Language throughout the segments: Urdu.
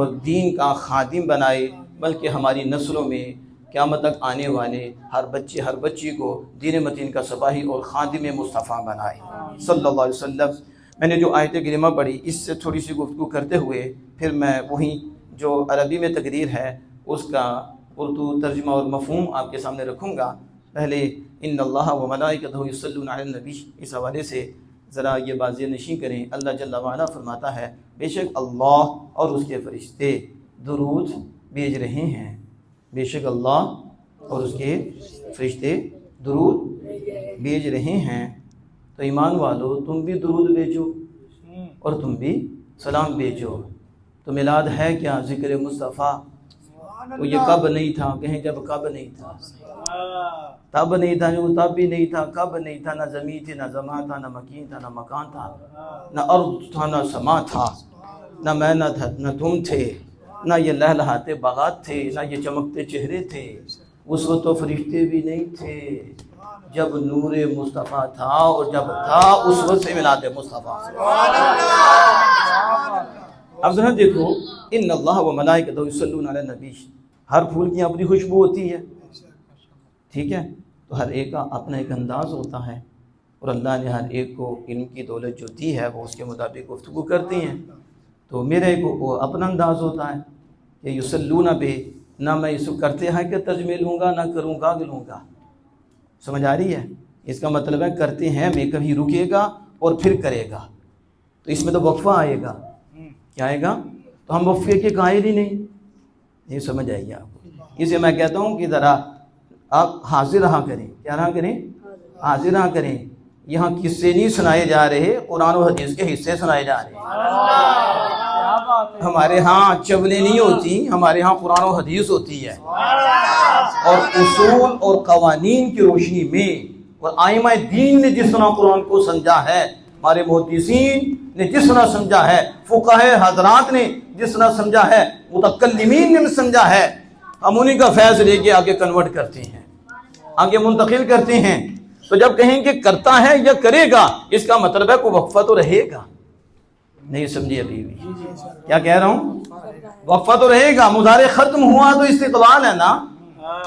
اور دین کا خادم بنائے، بلکہ ہماری نسلوں میں قیامت تک آنے والے ہر بچے ہر بچی کو دین متین کا سپاہی اور خادم مصطفیٰ بنائے صلی اللہ علیہ وسلم۔ میں نے جو آیت کریمہ پڑھی اس سے تھوڑی سی گفتگو کرتے ہوئے پھر میں وہیں جو عربی میں تقریر ہے اس کا اردو ترجمہ اور مفہوم آپ کے سامنے رکھوں گا۔ پہلے ان اللہ و ملائکتہ یصلون علی النبی، اس حوالے سے ذرا یہ واضح نشین کریں۔ اللہ جل وعلا فرماتا ہے بے شک اللہ اور اس کے فرشتے درود بھیج رہے ہیں، بے شک اللہ اور اس کے فرشتے درود بھیج رہے ہیں۔ تو ایمان والو تم بھی درود بھیجو اور تم بھی سلام بھیجو۔ تو میلاد ہے کیا؟ ذکر مصطفیٰ۔ وہ یہ کب نہیں تھا، کہیں جب کب نہیں تھا، تب نہیں تھا، جو تب بھی نہیں تھا، کب نہیں تھا، نہ زمین تھی، نہ زمان تھا، نہ مکین تھا، نہ مکان تھا، نہ ارض تھا، نہ سما تھا، نہ میں نہ تھا، نہ تم تھے، نہ یہ لہلہاتے باغات تھے، نہ یہ چمکتے چہرے تھے۔ اس وقت تو فرشتے بھی نہیں تھے جب نور مصطفیٰ تھا، اور جب تھا اس وقت سے میلاد مصطفیٰ۔ اب ذرا دیکھو ان اللہ و ملائکتہ یصلون علی النبی، ہر پھول کی اپنی خوشبو ہوتی ہے، ٹھیک ہے؟ تو ہر ایک کا اپنا ایک انداز ہوتا ہے، اور اللہ نے ہر ایک کو علم کی دولت جو دی ہے وہ اس کے مطابق گفتگو کرتی ہیں۔ تو میرے کو اپنا انداز ہوتا ہے کہ یصلون پہ نہ میں اس کو کرتے ہیں کہ ترجمے لوں گا، نہ کروں گا کہ لوں گا، سمجھ آ رہی ہے؟ اس کا مطلب ہے کرتے ہیں میں کبھی رکے گا اور پھر کرے گا، تو اس میں تو وقفہ آئے گا، کیا آئے گا؟ تو ہم وقفے کے قائل ہی نہیں، یہ سمجھ آئیے آپ کو۔ اسے میں کہتا ہوں کہ ذرا آپ حاضر رہا کریں، کیا رہا کریں؟ حاضر رہا کریں۔ یہاں قصے نہیں سنائے جا رہے، قرآن و حدیث کے حصے سنائے جا رہے ہیں۔ ہمارے ہاں چولیں نہیں ہوتی، ہمارے ہاں قرآن و حدیث ہوتی ہے، اور اصول اور قوانین کی روشنی میں، اور ائمہ دین نے جس طرح قرآن کو سمجھا ہے، ہمارے محدثین نے جس طرح سمجھا ہے، فقہاء حضرات نے جس طرح سمجھا ہے، متکلمین نے سمجھا ہے، ہم انہی کا فیض لے کے آگے کنورٹ کرتے ہیں، آگے منتقل کرتے ہیں۔ تو جب کہیں کہ کرتا ہے یا کرے گا، اس کا مطلب ہے کوئی وقفہ تو رہے گا، نہیں سمجھے ابھی بھی کیا کہہ رہا ہوں؟ وقفہ تو رہے گا، مضارع ختم ہوا تو استقبال ہے نا،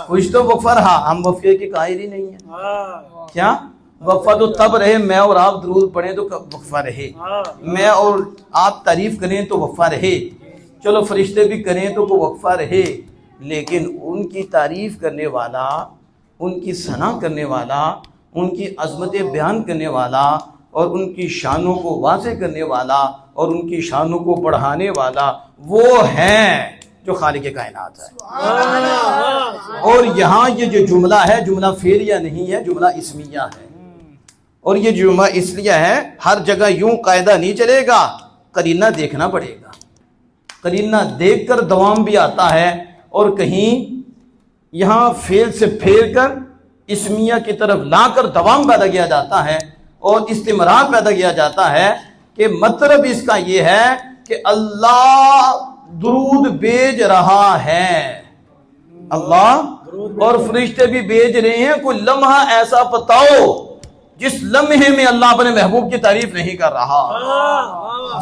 کچھ تو وقفہ رہا، ہم وقفے کی قائل ہی نہیں ہیں۔ کیا وقفہ تو تب رہے میں اور آپ درود پڑھیں تو وقفہ رہے، میں اور آپ تعریف کریں تو وقفہ رہے، چلو فرشتے بھی کریں تو کوئی وقفہ رہے، لیکن ان کی تعریف کرنے والا، ان کی ثنا کرنے والا، ان کی عظمت بیان کرنے والا، اور ان کی شانوں کو واضح کرنے والا، اور ان کی شانوں کو بڑھانے والا وہ ہیں جو خالق کائنات ہے۔ اور یہاں یہ جو جملہ ہے، جملہ فعلیہ نہیں ہے، جملہ اسمیہ ہے، اور یہ جملہ اس لیے ہے، ہر جگہ یوں قاعدہ نہیں چلے گا، قرینہ دیکھنا پڑے گا، قرینہ دیکھ کر دوام بھی آتا ہے، اور کہیں یہاں فعل سے پھیر کر اسمیہ کی طرف لا کر دوام پیدا کیا جاتا ہے، اور استمرار پیدا کیا جاتا ہے، کہ مطلب اس کا یہ ہے کہ اللہ درود بھیج رہا ہے، اللہ اور فرشتے بھی بھیج رہے ہیں۔ کوئی لمحہ ایسا بتاؤ جس لمحے میں اللہ اپنے محبوب کی تعریف نہیں کر رہا،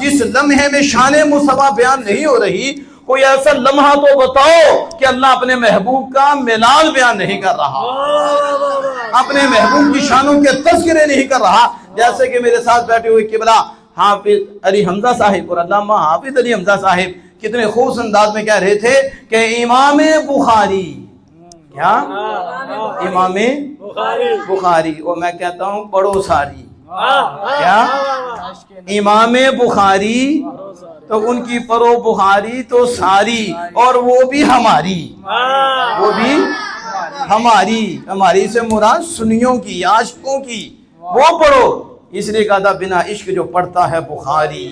جس لمحے میں شان مصطفیٰ بیان نہیں ہو رہی، کوئی ایسا لمحہ تو بتاؤ کہ اللہ اپنے محبوب کا میلاد بیان نہیں کر رہا، اپنے محبوب کی شانوں کے تذکرے نہیں کر رہا۔ جیسے کہ میرے ساتھ بیٹھے ہوئے قبلہ حافظ علی حمزہ صاحب اور علامہ حافظ علی حمزہ صاحب کتنے خوش انداز میں کہہ رہے تھے کہ امام بخاری، کیا امام بخاری، اور میں کہتا ہوں پڑھو ساری، کیا امام بخاری، تو ان کی پرو بخاری تو ساری، اور وہ بھی ہماری، وہ بھی ہماری سے مراد سنیوں کی، عاشقوں کی، وہ پڑھو۔ اس لیے کہا تھا بنا عشق جو پڑھتا ہے بخاری،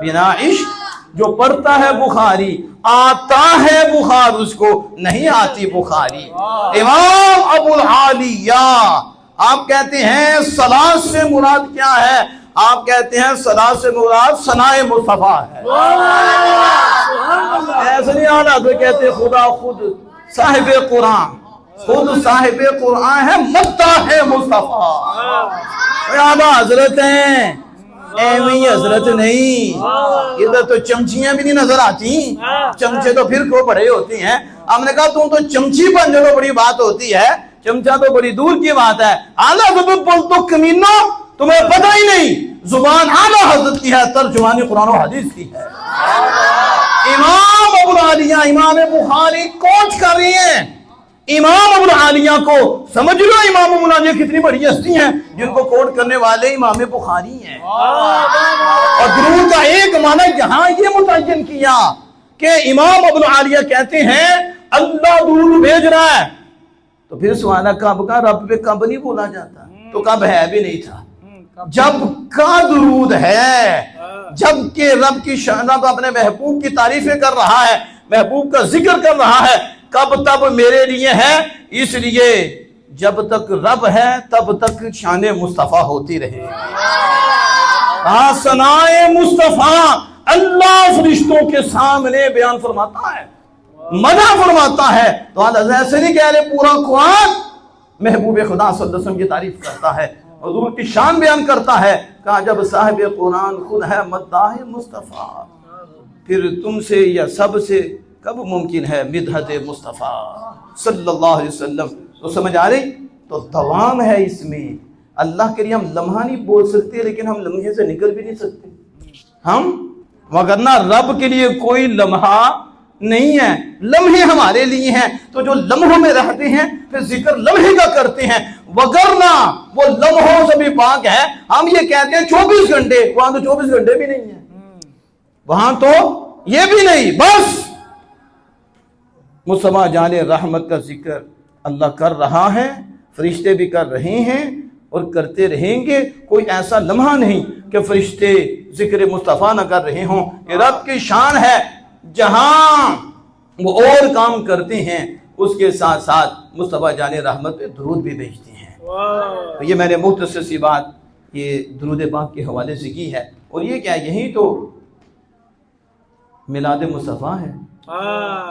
بنا عشق جو پڑھتا ہے بخاری، آتا ہے بخار اس کو نہیں آتی بخاری۔ امام ابو العالیہ آپ کہتے ہیں صلاۃ سے مراد کیا ہے؟ آپ کہتے ہیں صلاۃ سے مراد ثناء مصطفیٰ ہے۔ ایسے نہیں آنا تو کہتے خدا خود صاحب قرآن، خود صاحب قرآن ہے، مداح ہے مصطفیٰ۔ اعلیٰ حضرت ہیں، ایویں حضرت نہیں، ادھر تو چمچیاں بھی نہیں نظر آتی، چمچے تو پھر کو بڑے ہوتے ہیں. ہم نے کہا تم تو چمچی بن جو بڑی بات ہوتی ہے، چمچا تو بڑی دور کی بات ہے. اعلیٰ حضرت بول تو کمینو، تمہیں پتہ ہی نہیں زبان اعلیٰ حضرت کی ہے، ترجمانی قرآن و حدیث کی ہے. امام ابو العالیہ امام بخاری کوٹ کر رہی ہیں. امام ابو العالیہ کو سمجھ لو، امام ابو العالیہ کتنی بڑی ہستی ہیں جن کو کوٹ کرنے والے امام بخاری ہیں. اور درود کا ایک معنی یہاں یہ متعین کیا کہ امام ابو العالیہ کہتے ہیں اللہ درود بھیج رہا ہے. تو پھر سوال ہے کب کا؟ رب پہ کب نہیں بولا جاتا، تو کب ہے بھی نہیں تھا. جب کا درود ہے، جب کہ رب کی شان، رب اپنے محبوب کی تعریفیں کر رہا ہے، محبوب کا ذکر کر رہا ہے، کب تب میرے لیے ہے. اس لیے جب تک رب ہے تب تک شان مصطفیٰ ہوتی رہے. ثنائے مصطفیٰ اللہ فرشتوں کے سامنے بیان فرماتا ہے، مدح فرماتا ہے. تو آج ایسے نہیں کہہ رہے پورا قرآن محبوب خدا صلی اللہ علیہ وسلم کی تعریف کرتا ہے، حضور کی شان بیان کرتا ہے. کہا جب صاحب قرآن خود ہے مداح مصطفیٰ، پھر تم سے یا سب سے کب ممکن ہے مدحت مصطفیٰ صلی اللہ علیہ وسلم. تو سمجھ آ رہی؟ تو دوام ہے اس میں. اللہ کے لیے ہم لمحہ نہیں بول سکتے، لیکن ہم لمحے سے نکل بھی نہیں سکتے ہم، وگرنہ رب کے لیے کوئی لمحہ نہیں ہے، لمحے ہمارے لیے ہیں. تو جو لمحوں میں رہتے ہیں پھر ذکر لمحے کا کرتے ہیں، وگرنہ وہ لمحوں سے بھی پاک ہے. ہم یہ کہتے ہیں 24 گھنٹے، وہاں تو 24 گھنٹے بھی نہیں ہیں، وہاں تو یہ بھی نہیں. بس مصطفیٰ جان رحمت کا ذکر اللہ کر رہا ہے، فرشتے بھی کر رہے ہیں اور کرتے رہیں گے. کوئی ایسا لمحہ نہیں کہ فرشتے ذکر مصطفیٰ نہ کر رہے ہوں. یہ رب کی شان ہے، جہاں وہ اور کام کرتے ہیں اس کے ساتھ ساتھ مصطفیٰ جان رحمت پہ درود بھی بھیجتے ہیں. تو یہ میں نے مختصر سی بات یہ درود پاک کے حوالے سے کی ہے. اور یہ کیا، یہی تو میلاد مصطفیٰ ہے،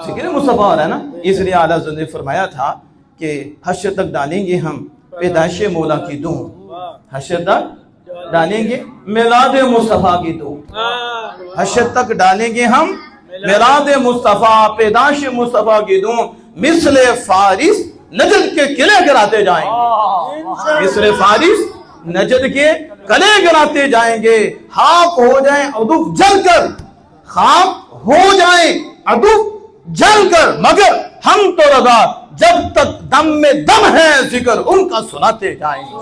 ذکر مصطفیٰ ہو رہا ہے نا. اس لیے اعلیٰ حضرت نے فرمایا تھا کہ حشر تک ڈالیں گے ہم پیدائش مولا کی دھوم، حشر تک ڈالیں گے میلاد مصطفیٰ کی دھوم، حشر تک ڈالیں گے ہم میلاد مصطفیٰ پیدائش مصطفیٰ کی دھوم. مثل فارس نجد کے قلعے گراتے جائیں گے، مثل فارس نجد کے قلعے گراتے جائیں گے. خاک ہو جائیں ادوف جل کر، خاک ہو جائیں ادوف جل کر، مگر ہم تو رضا جب تک دم میں دم ہے ذکر ان کا سناتے جائیں گے.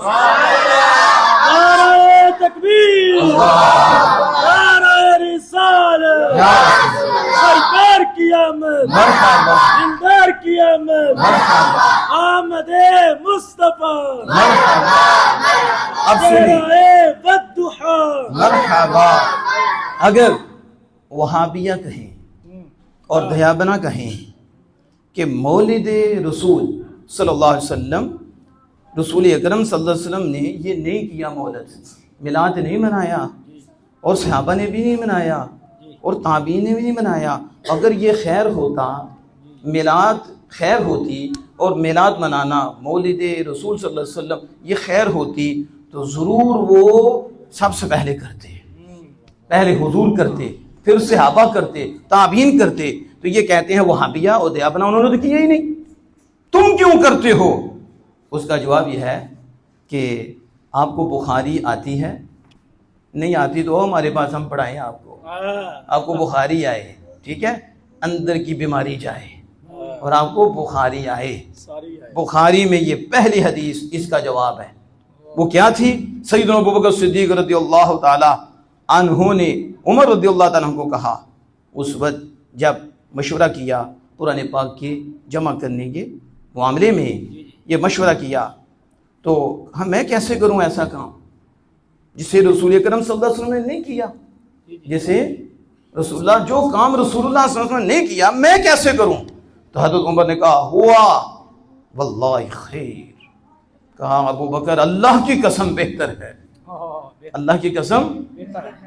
نعرہ تکبیر، نعرہ رسالت، سرکار کی آمد، دلدار کی آمد، آمد مصطفیٰ، اب سنیے والضحیٰ. مرحبا. اگر وہابیہ کہیں اور دیابنا کہیں کہ مولد رسول صلی اللہ علیہ وسلم، رسول اکرم صلی اللہ علیہ وسلم نے یہ نہیں کیا، مولد میلاد نہیں منایا، اور صحابہ نے بھی نہیں منایا، اور تابعین نے بھی نہیں منایا. اگر یہ خیر ہوتا، میلاد خیر ہوتی، اور میلاد منانا مولد رسول صلی اللہ علیہ وسلم یہ خیر ہوتی، تو ضرور وہ سب سے پہلے کرتے، پہلے حضور کرتے، پھر صحابہ کرتے، تابعین کرتے. تو یہ کہتے ہیں وہابیہ اور دیابنا انہوں نے تو کیا ہی نہیں، تم کیوں کرتے ہو؟ اس کا جواب یہ ہے کہ آپ کو بخاری آتی ہے؟ نہیں آتی تو ہمارے پاس ہم پڑھائیں آپ کو. آپ کو بخاری آئے، ٹھیک ہے، اندر کی بیماری جائے، اور آپ کو بخاری آئے. بخاری میں یہ پہلی حدیث اس کا جواب ہے. وہ کیا تھی؟ سیدنا ابوبکر صدیق رضی اللہ تعالی عنہ نے عمر رضی اللہ تعالیٰ عنہ کو کہا، اس وقت جب مشورہ کیا قرآن پاک کے جمع کرنے کے معاملے میں، یہ مشورہ کیا تو میں کیسے کروں ایسا کام جسے رسول اکرم صلی اللہ علیہ وسلم نے نہیں کیا، جسے رسول اللہ، جو کام رسول اللہ صلی اللہ علیہ وسلم نے نہیں کیا میں کیسے کروں؟ تو حضرت عمر نے کہا ہوا واللہ خیر. کہا ابو بکر اللہ کی قسم بہتر ہے، اللہ کی قسم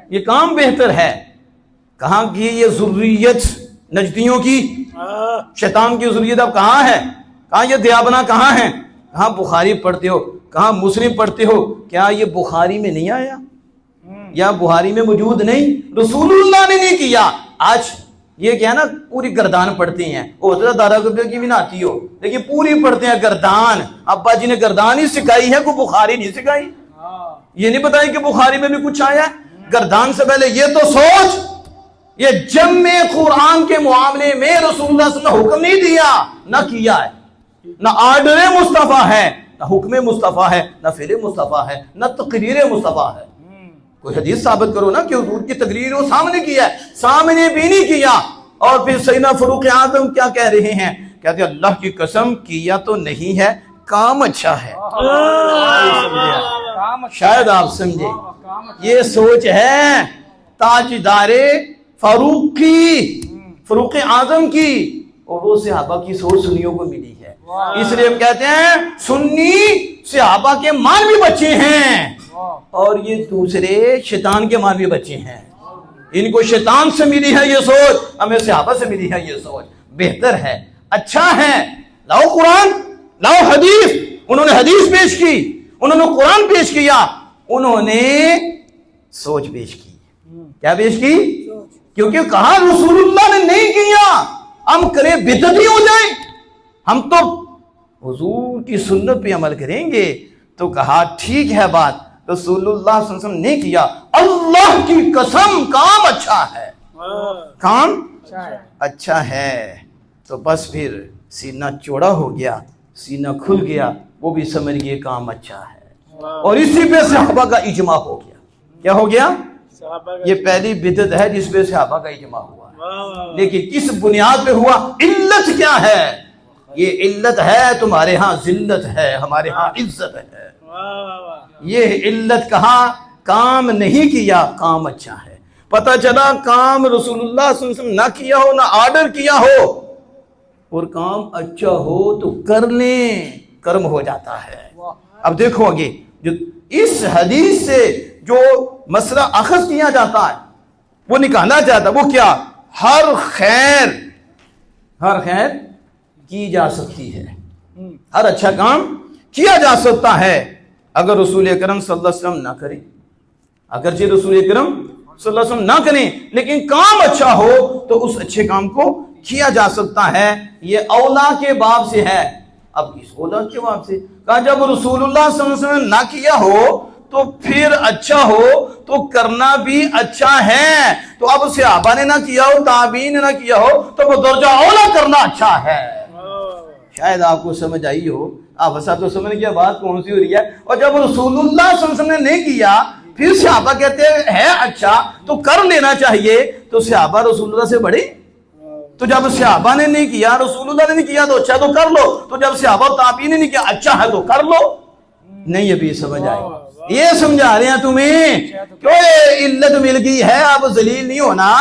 یہ کام بہتر ہے. کہاں کی یہ ذریت نجدیوں کی، شیطان کی ذریت اب کہاں ہے؟ کہاں یہ دیابنا کہاں ہے؟ کہاں بخاری پڑھتے ہو، کہاں مسلم پڑھتے ہو، کیا یہ بخاری میں نہیں آیا؟ یا بخاری میں موجود نہیں، رسول اللہ نے نہیں کیا. آج یہ کیا نا پوری گردان پڑھتے ہیں، ہو سکتا دارا گبے کی بھی نہ آتی ہو لیکن پوری پڑھتے ہیں گردان. ابا جی نے گردان ہی سکھائی ہے، کوئی بخاری نہیں سکھائی. یہ نہیں بتائی کہ بخاری میں بھی کچھ آیا ہے. گردان سے پہلے یہ تو سوچ، یہ جمع قرآن کے معاملے میں رسول اللہ صلی اللہ علیہ وسلم نے حکم نہیں دیا، نہ کیا ہے، نہ آرڈر مصطفیٰ ہے، نہ حکم مصطفیٰ ہے، نہ فعل مصطفیٰ ہے، نہ تقریر مصطفیٰ ہے. کوئی حدیث ثابت کرو نا کہ حضور کی تقریر وہ سامنے کیا ہے، سامنے بھی نہیں کیا. اور پھر سیدنا فاروق اعظم کیا کہہ رہے ہیں؟ کہتے ہیں اللہ کی قسم کیا تو نہیں ہے، کام اچھا ہے. شاید آپ سمجھے یہ سوچ ہے تاجدار فاروق کی، فاروق اعظم کی، اور وہ صحابہ کی سوچ سنیوں کو ملی ہے. اس لیے ہم کہتے ہیں سنی صحابہ کے مانوی بچے ہیں اور یہ دوسرے شیطان کے مانوی بچے ہیں. ان کو شیطان سے ملی ہے یہ سوچ، ہمیں صحابہ سے ملی ہے یہ سوچ. بہتر ہے، اچھا ہے. لاؤ قرآن، لاؤ حدیث. انہوں نے حدیث پیش کی، انہوں نے قرآن پیش کیا، انہوں نے سوچ پیش کی. کیا پیش کی؟ کیونکہ کہا رسول اللہ نے نہیں کیا، ہم کریں بدعتی ہو جائیں، ہم تو حضور کی سنت پہ عمل کریں گے. تو کہا ٹھیک ہے بات، رسول اللہ صلی اللہ علیہ وسلم نے کیا، اللہ کی قسم کام اچھا ہے، کام اچھا ہے. تو بس پھر سینہ چوڑا ہو گیا، سینہ کھل گیا، وہ بھی سمجھ گئے کام اچھا ہے. اور اسی پہ صحابہ کا اجماع ہو گیا. کیا ہو گیا؟ یہ پہلی بدعت ہے جس پہ صحابہ کا اجماع ہوا. لیکن کس بنیاد پہ ہوا؟ علت کیا ہے؟ یہ علت ہے تمہارے ہاں ذلت ہے، ہمارے ہاں عزت ہے. یہ علت کہا کام نہیں کیا، کام اچھا ہے. پتہ چلا کام رسول اللہ صلی اللہ علیہ وسلم نہ کیا ہو، نہ آرڈر کیا ہو، اور کام اچھا ہو تو کر لیں، کرم ہو جاتا ہے. اب دیکھو آگے جو اس حدیث سے جو مسئلہ اخذ کیا جاتا ہے، وہ نکالا جاتا ہے، وہ کیا؟ ہر خیر کی جا سکتی ہے، ہر اچھا کام کیا جا سکتا ہے اگر رسول اکرم صلی اللہ علیہ وسلم نہ کریں. اگرچہ رسول اکرم صلی اللہ علیہ وسلم نہ کریں لیکن کام اچھا ہو تو اس اچھے کام کو کیا جا سکتا ہے. یہ اولا کے باب سے ہے. اب اس اولا کے باب سے کہا جب رسول اللہ صلی اللہ علیہ وسلم نہ کیا ہو تو پھر اچھا ہو تو کرنا بھی اچھا ہے. تو اب صحابہ نے نہ کیا ہو، تابعین نے نہ کیا ہو، تو وہ درجہ اولا کرنا اچھا ہے. شاید آپ کو سمجھ آئی ہو. آپ ایسا تو سمجھ گیا بات کون سی ہو رہی ہے. اور جب رسول اللہ صلی اللہ علیہ وسلم نے نہیں کیا پھر صحابہ کہتے ہیں اچھا تو کر لینا چاہیے، تو صحابہ رسول اللہ سے بڑے. تو جب صحابہ نے نہیں کیا، رسول اللہ نے نہیں کیا تو اچھا تو کر لو. تو جب صحابہ تابعین نے نہیں کیا، اچھا ہے تو کر لو. نہیں ابھی سمجھ آئی؟ یہ سمجھا رہے ہیں تمہیں کیوں علت مل گئی ہے. اب ذلیل نہیں ہونا،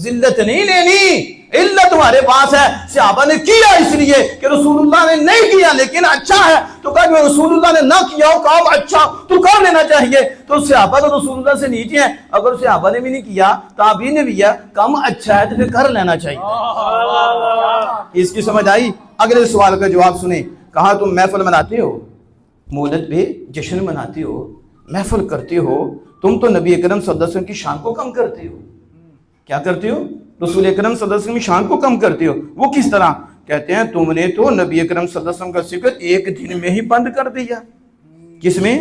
ذلت نہیں لینی. علت تمہارے پاس ہے، صحابہ نے کیا اس لیے کہ رسول اللہ نے نہیں کیا لیکن اچھا ہے. تو کہا جو رسول اللہ نے نہ کیا ہو کام اچھا تو کر لینا چاہیے. تو صحابہ تو رسول اللہ سے نیچے ہیں. اگر صحابہ نے بھی نہیں کیا، تابعین نے بھی کیا، کام اچھا ہے تو پھر کر لینا چاہیے. اس کی سمجھ آئی؟ اگلے سوال کا جواب سنیں. کہا تم محفل مناتے ہو، مولد پہ جشن مناتے ہو، محفل کرتے ہو، تم تو نبی اکرم صلی اللہ علیہ وسلم کی شان کو کم کرتے ہو. کیا کرتے ہو؟ رسول اکرم صلی اللہ علیہ وسلم کی شان کو کم کرتے ہو. وہ کس طرح؟ کہتے ہیں تم نے تو نبی اکرم صلی اللہ علیہ وسلم کا ذکر ایک دن میں ہی بند کر دیا. کس میں؟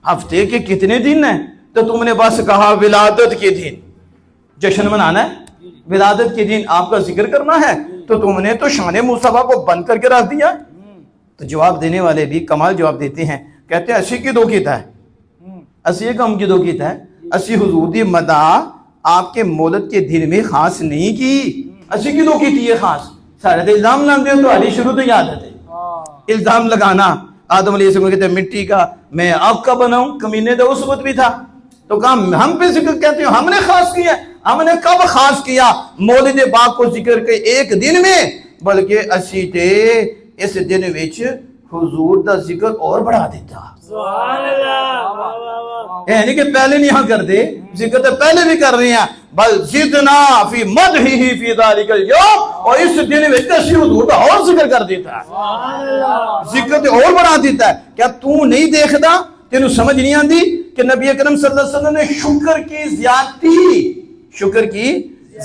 ہفتے کے کتنے دن ہیں؟ تو تم نے بس کہا ولادت کے دن جشن منانا ہے، ولادت کے دن آپ کا ذکر کرنا ہے، تو تم نے تو شان مصطفیٰ کو بند کر کے رکھ دیا. تو جواب دینے والے بھی کمال جواب دیتے ہیں. کہتے ہیں اسی کی دو کیتا ہے، اسی کم کی دو کیتا ہے. اسی حضور دی مداح آپ کے مولد کے دن میں خاص نہیں کی، اسی کی دو کی تھی یہ خاص. سارے تو الزام لاندے ہو، تو علی شروع تو یاد ہے الزام لگانا. آدم علیہ السلام کہتے ہیں مٹی کا میں آپ کا بناؤں، کمینے تو اس وقت بھی تھا. تو کہا ہم پہ ذکر کہتے ہو ہم نے خاص کیا. ہم نے کب خاص کیا؟ مولد پاک کو ذکر کے ایک دن میں، بلکہ اسی تے اس دن وچ حضور دا ذکر اور بڑھا دیتا. سبحان اللہ. یعنی کہ پہلے نہیں ہاں کر دے، ذکر تو پہلے بھی کر رہے ہیں. بل زدنا فی مدحہ فی ذالک اليوم، اور اس دن میں اسی حضور کا اور ذکر کر دیتا ہے، ذکر تو اور بڑھا دیتا ہے. کیا تو نہیں دیکھتا؟ تینوں سمجھ نہیں آندی کہ نبی اکرم صلی اللہ علیہ وسلم نے شکر کی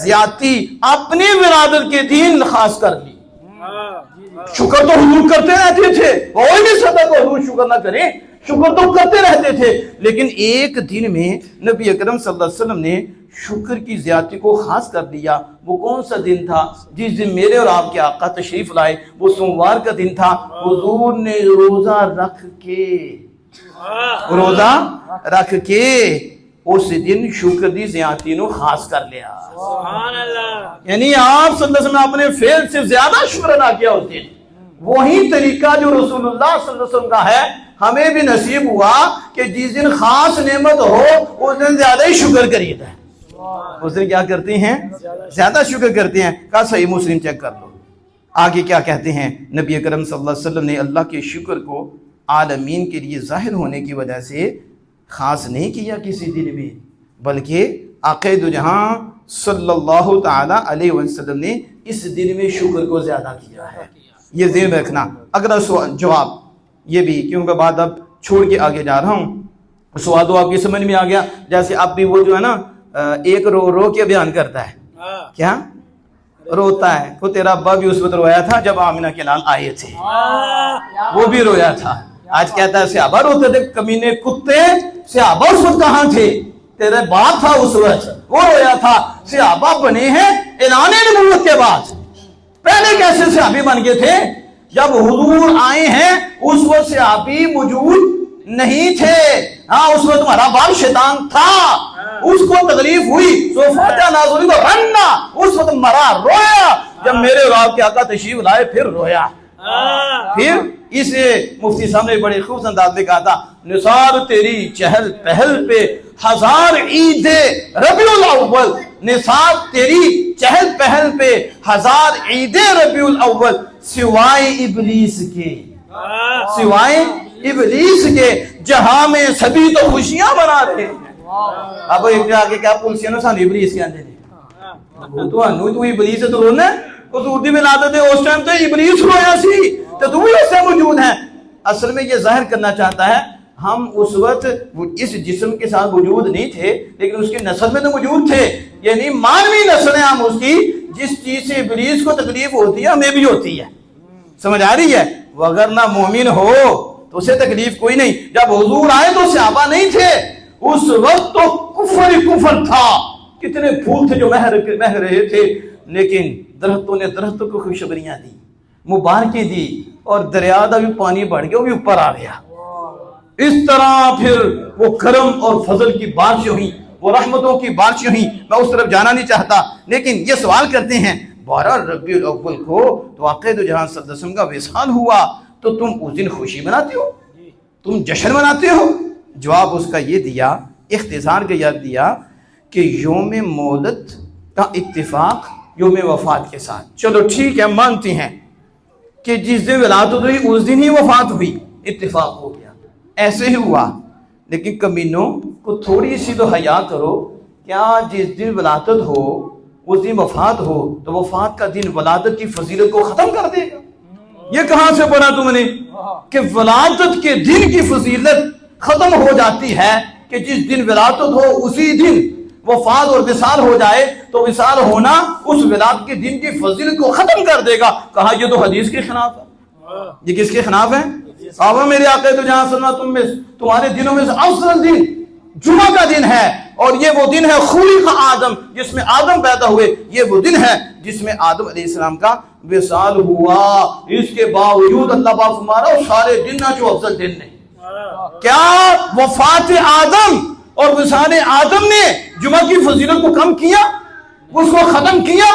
زیادتی اپنی ولادت کے دن خاص کر لی. شکر تو حضور کرتے رہتے تھے, کوئی نہیں سکتا کہ حضور شکر نہ کریں, شکر تو کرتے رہتے تھے, لیکن ایک دن میں نبی اکرم صلی اللہ علیہ وسلم نے شکر کی زیادتی کو خاص کر دیا. وہ کون سا دن تھا؟ جس دن میرے اور آپ کے آقا تشریف لائے, وہ سوموار کا دن تھا. حضور نے روزہ رکھ کے اس دن شکر دی زیادتی نو خاص کر لیا. یعنی آپ صلی اللہ علیہ وسلم نے اپنے فعل سے زیادہ شکر ادا کیا اس دن. وہی طریقہ جو رسول اللہ صلی اللہ علیہ وسلم کا ہے, ہمیں بھی نصیب ہوا کہ جس دن خاص نعمت ہو اس دن زیادہ ہی شکر کریے. اس دن کیا کرتے ہیں؟ زیادہ شکر کرتے ہیں. کا صحیح مسلم چیک کر لو. آگے کیا کہتے ہیں؟ نبی اکرم صلی اللہ علیہ وسلم نے اللہ کے شکر کو عالمین کے لیے ظاہر ہونے کی وجہ سے خاص نہیں کیا کسی دن میں, بلکہ آقا دو جہاں صلی اللہ تعالی علیہ وسلم نے اس دن میں شکر کو زیادہ کیا ہے. یہ ذہن رکھنا. اگلا جواب یہ بھی, کیونکہ بعد اب چھوڑ کے آگے جا رہا ہوں, سوال تو آپ کی سمجھ میں آ گیا. جیسے اب بھی وہ جو ہے نا ایک رو کے بیان کرتا ہے, کیا روتا ہے. وہ تیرا ابا بھی اس وقت رویا تھا جب آمنہ کے لال آئے تھے, وہ بھی رویا تھا. آج کہتا ہے صحابہ روتے تھے, کمینے کتے, صحابہ اس وقت کہاں تھے؟ تیرے باپ تھا اس وقت, وہ رویا تھا. صحابہ بنے ہیں اعلان نبوت کے بعد, پہلے کیسے صحابی بن گئے تھے؟ جب حضور آئے ہیں اس وقت صحابی موجود نہیں تھے. ہاں اس وقت تمہارا باپ شیطان تھا, اس کو تکلیف ہوئی, سو فاتحہ نازلی کو رننا, اس وقت مرا, رویا. جب میرے اور آپ کے آقا تشریف لائے پھر رویا. پھر اس مفتی صاحب نے بڑے خوبصورت انداز میں کہا تھا, نثار تیری چہل پہل پہ ہزار عید ربیع الاول, نثار تیری چہل پہل پہ ہزار عید ربیع الاول, سوائے ابلیس کے جہاں میں سبھی تو خوشیاں منا رہے ہیں. اب ایک آگے کیا پولیسیا نے سانو ابلیس کے آندے نے, تو ابلیس تو رونا ہے. حضور دی ولادت ہے اس ٹائم تے ابلیس رویا سی, تو تو بھی اس سے موجود ہیں. اصل میں یہ ظاہر کرنا چاہتا ہے ہم اس وقت اس جسم کے ساتھ موجود نہیں تھے, لیکن اس کی نسل میں تو موجود تھے. یعنی مانوی نسل ہے ہم اس کی, جس چیز سے ابلیس کو تکلیف ہوتی ہے ہمیں بھی ہوتی ہے. سمجھ آ رہی ہے؟ وگرنہ مومن ہو تو اسے تکلیف کوئی نہیں. جب حضور آئے تو صحابہ نہیں تھے, اس وقت تو کفر تھا. کتنے پھول تھے جو مہک رہے تھے, لیکن درختوں نے درختوں کو خوشخبریاں دی, مبارکیں دی, اور دریا دا بھی پانی بڑھ گیا, وہ بھی اوپر آ گیا. اس طرح پھر وہ کرم اور فضل کی بارشیں ہوئیں, وہ رحمتوں کی بارشیں ہوئیں. میں اس طرف جانا نہیں چاہتا, لیکن یہ سوال کرتے ہیں 12 ربیع الاول کو تو آقا دو جہاں صلی اللہ علیہ وسلم کا وصال ہوا, تو تم اس دن خوشی مناتے ہو, تم جشن مناتے ہو؟ جواب اس کا یہ دیا, اختصار کا یاد دیا کہ یوم مولد کا اتفاق یوم وفات کے ساتھ. چلو ٹھیک ہے, مانتے ہیں کہ جس دن ولادت ہوئی اس دن ہی وفات ہوئی, اتفاق ہو گیا, ایسے ہی ہوا. لیکن کمینوں کو تھوڑی سی تو حیا کرو, کیا جس دن ولادت ہو اس دن وفات ہو تو وفات کا دن ولادت کی فضیلت کو ختم کر دے گا؟ یہ کہاں سے پڑھا تم نے کہ ولادت کے دن کی فضیلت ختم ہو جاتی ہے, کہ جس دن ولادت ہو اسی دن وفات اور وصال ہو جائے تو وصال ہونا اس ولادت کے دن کی فضیلت کو ختم کر دے گا. کہا یہ تو حدیث کے خلاف ہے. یہ کس کے خلاف ہے؟ صحابہ میرے آقا تو جہاں سننا تمہارے دنوں میں سے افضل دن جمعہ کا دن ہے, اور یہ وہ دن ہے خلق آدم, جس میں آدم پیدا ہوئے. یہ وہ دن ہے جس میں آدم علیہ السلام کا وصال ہوا. اس کے باوجود اللہ پاک فرمارا سارے دن نہ جو افضل دن نہیں. کیا وفات آدم اور وصال آدم نے جمعہ کی فضیلت کو کم کیا, اس کو ختم کیا؟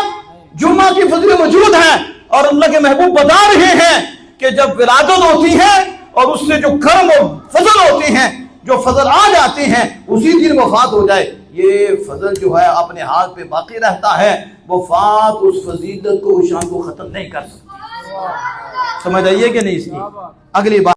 جمعہ کی فضیلت موجود ہے, اور اللہ کے محبوب بتا رہے ہیں کہ جب ولادت ہوتی ہے اور اس سے جو کرم اور فضل ہوتے ہیں, جو فضل آ جاتے ہیں, اسی دن وفات ہو جائے, یہ فضل جو ہے اپنے ہاتھ پہ باقی رہتا ہے. وفات اس فضیلت کو, اس شان کو ختم نہیں کر سکتی. سمجھ آئیے کہ نہیں اس کی؟ اگلی بات